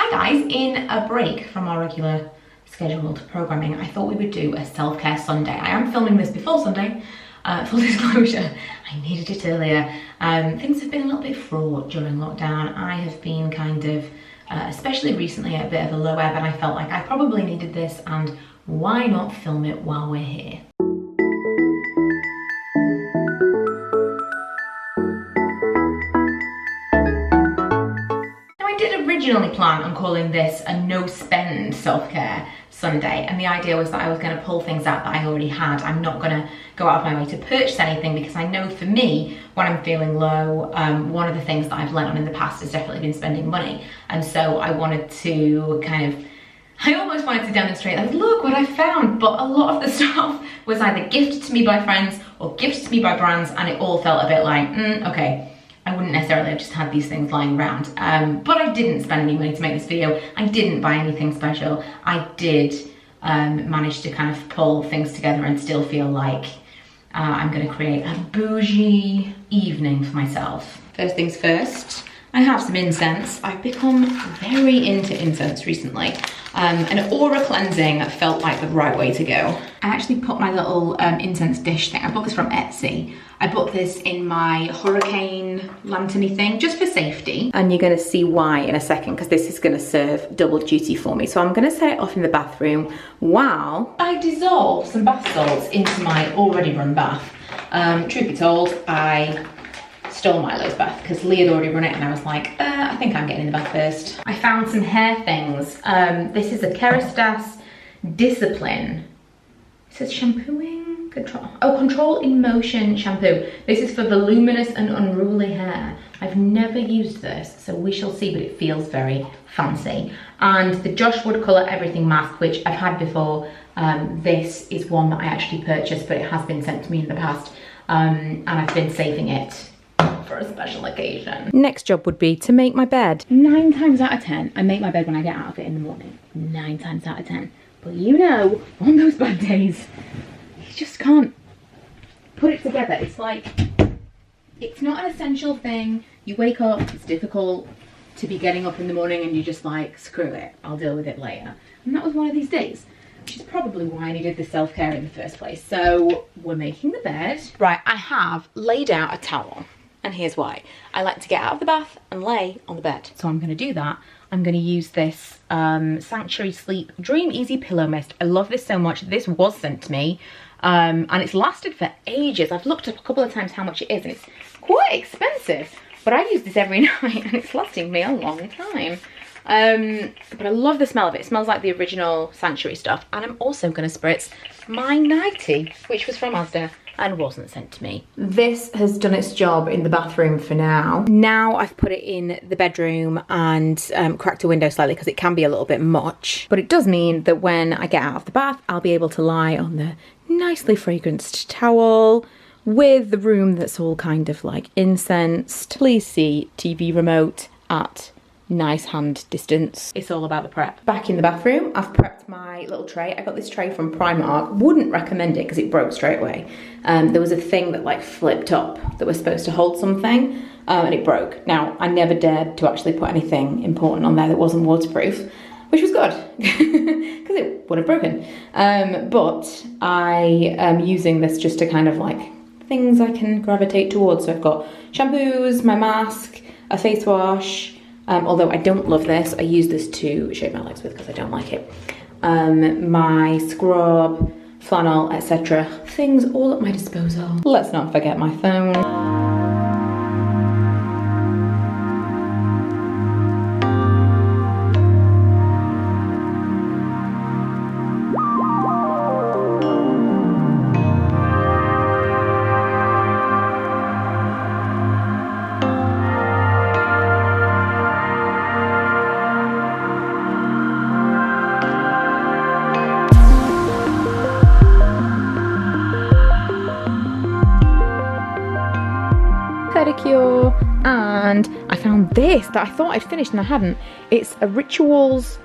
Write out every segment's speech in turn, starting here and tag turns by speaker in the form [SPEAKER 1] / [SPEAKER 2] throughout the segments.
[SPEAKER 1] Hi guys, in a break from our regular scheduled programming, I thought we would do a self-care Sunday. I am filming this before Sunday, full disclosure, I needed it earlier. Things have been a little bit fraught during lockdown. I have been kind of, especially recently, at a bit of a low ebb, and I felt like I probably needed this, and why not film it while we're here? Originally planned on calling this a no-spend self-care Sunday, and the idea was that I was going to pull things out that I already had. I'm not going to go out of my way to purchase anything, because I know for me, when I'm feeling low, one of the things that I've learned on in the past has definitely been spending money. And so I wanted to I almost wanted to demonstrate, like, look what I found, but a lot of the stuff was either gifted to me by friends or gifted to me by brands, and it all felt a bit like, okay, I wouldn't necessarily have just had these things lying around. But I didn't spend any money to make this video. I didn't buy anything special. I did manage to kind of pull things together and still feel like I'm gonna create a bougie evening for myself. First things first, I have some incense. I've become very into incense recently. And aura cleansing felt like the right way to go. I actually put my little incense dish thing, I bought this from Etsy. I bought this in my hurricane lantern-y thing, just for safety. And you're gonna see why in a second, because this is gonna serve double duty for me. So I'm gonna set it off in the bathroom while I dissolve some bath salts into my already run bath. Truth be told, I stole Milo's bath because Lee had already run it, and I was like, I think I'm getting in the bath first. I found some hair things. This is a Kerastase Discipline. It says shampooing. Control in motion shampoo. This is for voluminous and unruly hair. I've never used this, so we shall see, but it feels very fancy. And the Josh Wood Colour Everything Mask, which I've had before. This is one that I actually purchased, but it has been sent to me in the past, and I've been saving it for a special occasion. Next job would be to make my bed. 9 times out of 10, I make my bed when I get out of it in the morning. 9 times out of 10. But you know, on those bad days, just can't put it together. It's like, it's not an essential thing. You wake up, it's difficult to be getting up in the morning, and you're just like, screw it, I'll deal with it later. And that was one of these days, which is probably why I needed the self-care in the first place. So we're making the bed. Right, I have laid out a towel, and here's why. I like to get out of the bath and lay on the bed. So I'm gonna do that. I'm gonna use this Sanctuary Sleep Dream Easy Pillow Mist. I love this so much. This was sent to me. And it's lasted for ages. I've looked up a couple of times how much it is, and it's quite expensive, but I use this every night, and it's lasting me a long time. But I love the smell of it. It smells like the original Sanctuary stuff. And I'm also going to spritz my nightie, which was from Asda and wasn't sent to me. This has done its job in the bathroom for now. Now I've put it in the bedroom and cracked a window slightly, because it can be a little bit much. But it does mean that when I get out of the bath, I'll be able to lie on the nicely fragranced towel with the room that's all kind of like incensed. Please see TV remote at nice hand distance. It's all about the prep. Back in the bathroom, I've prepped my little tray. I got this tray from Primark. Wouldn't recommend it because it broke straight away. There was a thing that like flipped up that was supposed to hold something, and it broke. Now, I never dared to actually put anything important on there that wasn't waterproof, which was good because it would have broken. But I am using this just to kind of like things I can gravitate towards. So I've got shampoos, my mask, a face wash. Although I don't love this, I use this to shave my legs with because I don't like it. My scrub, flannel, etc. Things all at my disposal. Let's not forget my phone. Pedicure, and I found this that I thought I'd finished and I hadn't. It's a Rituals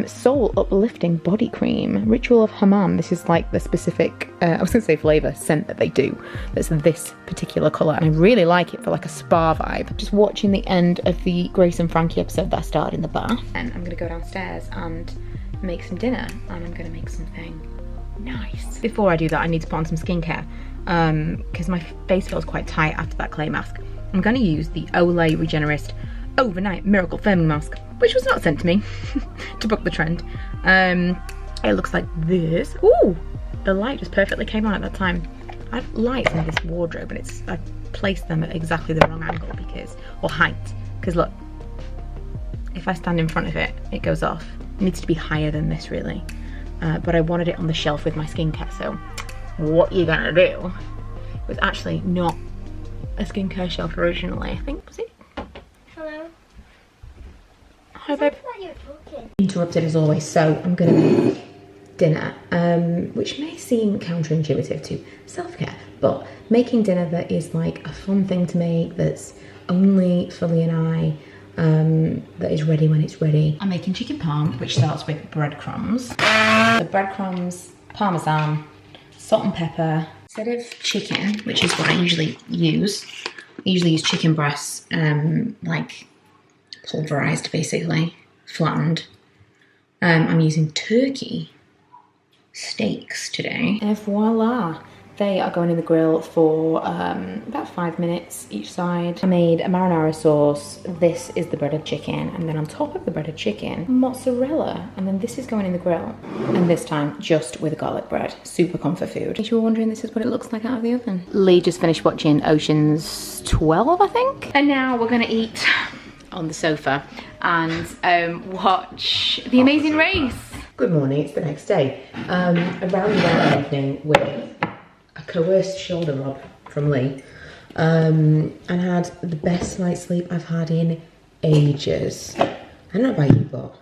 [SPEAKER 1] Soul Uplifting Body Cream. Ritual of Hammam. This is like the specific, I was going to say flavour, scent that they do. That's this particular colour. And I really like it for like a spa vibe. Just watching the end of the Grace and Frankie episode that I started in the bath. And I'm going to go downstairs and make some dinner. And I'm going to make something nice. Before I do that, I need to put on some skincare. Because my face feels quite tight after that clay mask. I'm going to use the Olay Regenerist Overnight Miracle Firming Mask, which was not sent to me to book the trend. It looks like this. Ooh, the light just perfectly came on at that time. I have lights in this wardrobe and I've placed them at exactly the wrong angle or height, because look, if I stand in front of it, it goes off. It needs to be higher than this really. But I wanted it on the shelf with my skincare, so what you're gonna do was actually not a skincare shelf originally, I think, was it?
[SPEAKER 2] Hello.
[SPEAKER 1] Hi babe.
[SPEAKER 2] Like you're talking.
[SPEAKER 1] Interrupted as always, so I'm gonna make dinner, which may seem counterintuitive to self-care, but making dinner that is like a fun thing to make, that's only for Lee and I, that is ready when it's ready. I'm making chicken parm, which starts with breadcrumbs. So breadcrumbs, parmesan, salt and pepper. Instead of chicken, which is what I usually use, chicken breasts, like pulverized basically, flattened. I'm using turkey steaks today. And voila, they are going in the grill for about 5 minutes each side. I made a marinara sauce. This is the breaded chicken, and then on top of the breaded chicken, mozzarella, and then this is going in the grill. And this time, just with garlic bread. Super comfort food. If you were wondering, this is what it looks like out of the oven. Lee just finished watching Ocean's 12, I think. And now we're gonna eat on the sofa and watch The Amazing Race. Good morning, it's the next day. I rounded out the evening with a coerced shoulder rub from Lee, and had the best night's sleep I've had in ages. I don't know about you, but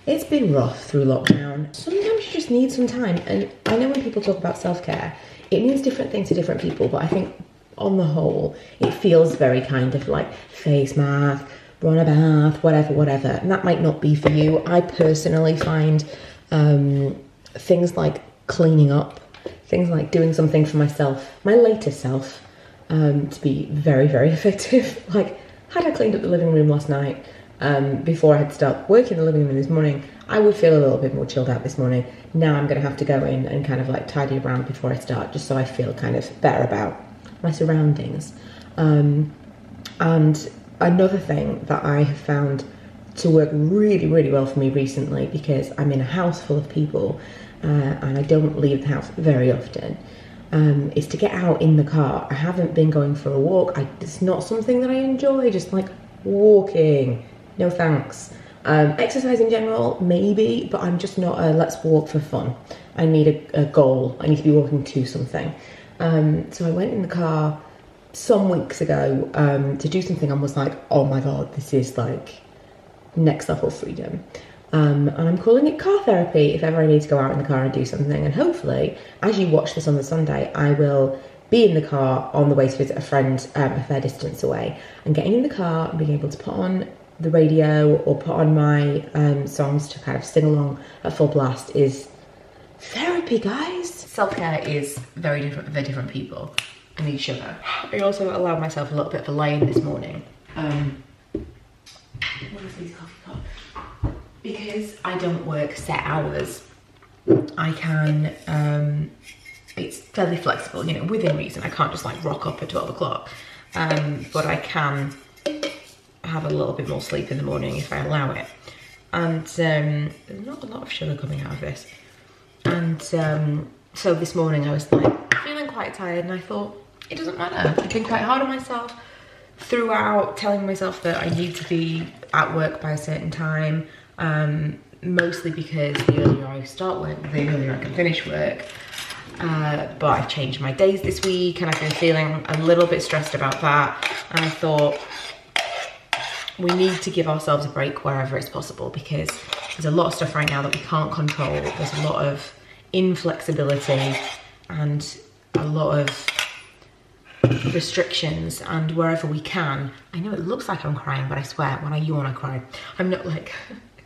[SPEAKER 1] it's been rough through lockdown. Sometimes you just need some time, and I know when people talk about self-care, it means different things to different people, but I think on the whole, it feels very kind of like face mask, run a bath, whatever, and that might not be for you. I personally find things like cleaning up, things like doing something for myself, my later self, to be very, very effective. Like, had I cleaned up the living room last night, before I had to start working in the living room this morning, I would feel a little bit more chilled out this morning. Now I'm going to have to go in and kind of like tidy around before I start, just so I feel kind of better about my surroundings. And another thing that I have found to work really, really well for me recently, because I'm in a house full of people, and I don't leave the house very often, is to get out in the car. I haven't been going for a walk. It's not something that I enjoy, just like walking. No thanks. Exercise in general, maybe, but I'm just not a let's walk for fun. I need a goal. I need to be walking to something. So I went in the car some weeks ago to do something and was like, oh my God, this is like next level freedom. And I'm calling it car therapy if ever I need to go out in the car and do something. And hopefully, as you watch this on the Sunday, I will be in the car on the way to visit a friend a fair distance away. And getting in the car and being able to put on the radio or put on my songs to kind of sing along at full blast is therapy, guys. Self-care is very different for different people and each other. I also allowed myself a little bit of a lay-in this morning. What is these coffee cups? Because I don't work set hours, I can, it's fairly flexible, you know, within reason. I can't just like rock up at 12 o'clock, but I can have a little bit more sleep in the morning if I allow it. And there's not a lot of sugar coming out of this. And so this morning I was like feeling quite tired, and I thought, it doesn't matter. I've been quite hard on myself throughout, telling myself that I need to be at work by a certain time, mostly because the earlier I start work, the earlier I can finish work. But I've changed my days this week, and I've been feeling a little bit stressed about that. And I thought, we need to give ourselves a break wherever it's possible, because there's a lot of stuff right now that we can't control. There's a lot of inflexibility and a lot of restrictions, and wherever we can. I know it looks like I'm crying, but I swear when I yawn I cry. I'm not like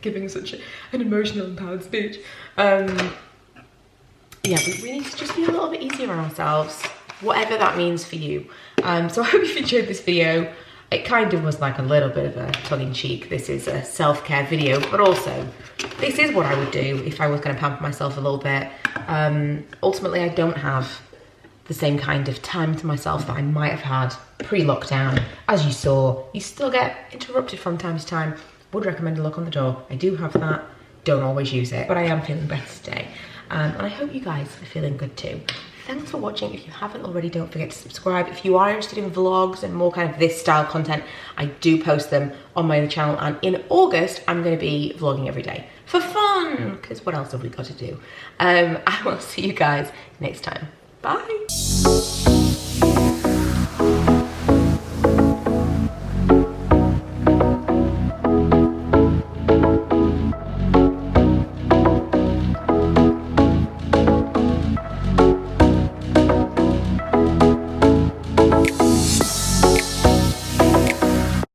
[SPEAKER 3] giving such an emotional, empowered speech. Yeah, we need to just be a little bit easier on ourselves, whatever that means for you. So I hope you enjoyed this video. It kind of was like a little bit of a tongue-in-cheek. This is a self-care video, but also this is what I would do if I was going to pamper myself a little bit. Ultimately, I don't have the same kind of time to myself that I might have had pre-lockdown. As you saw, you still get interrupted from time to time. Would recommend a lock on the door. I do have that. Don't always use it, but I am feeling better today. And I hope you guys are feeling good too. Thanks for watching. If you haven't already, don't forget to subscribe. If you are interested in vlogs and more kind of this style content, I do post them on my other channel. And in August, I'm going to be vlogging every day for fun, because what else have we got to do? I will see you guys next time. Bye.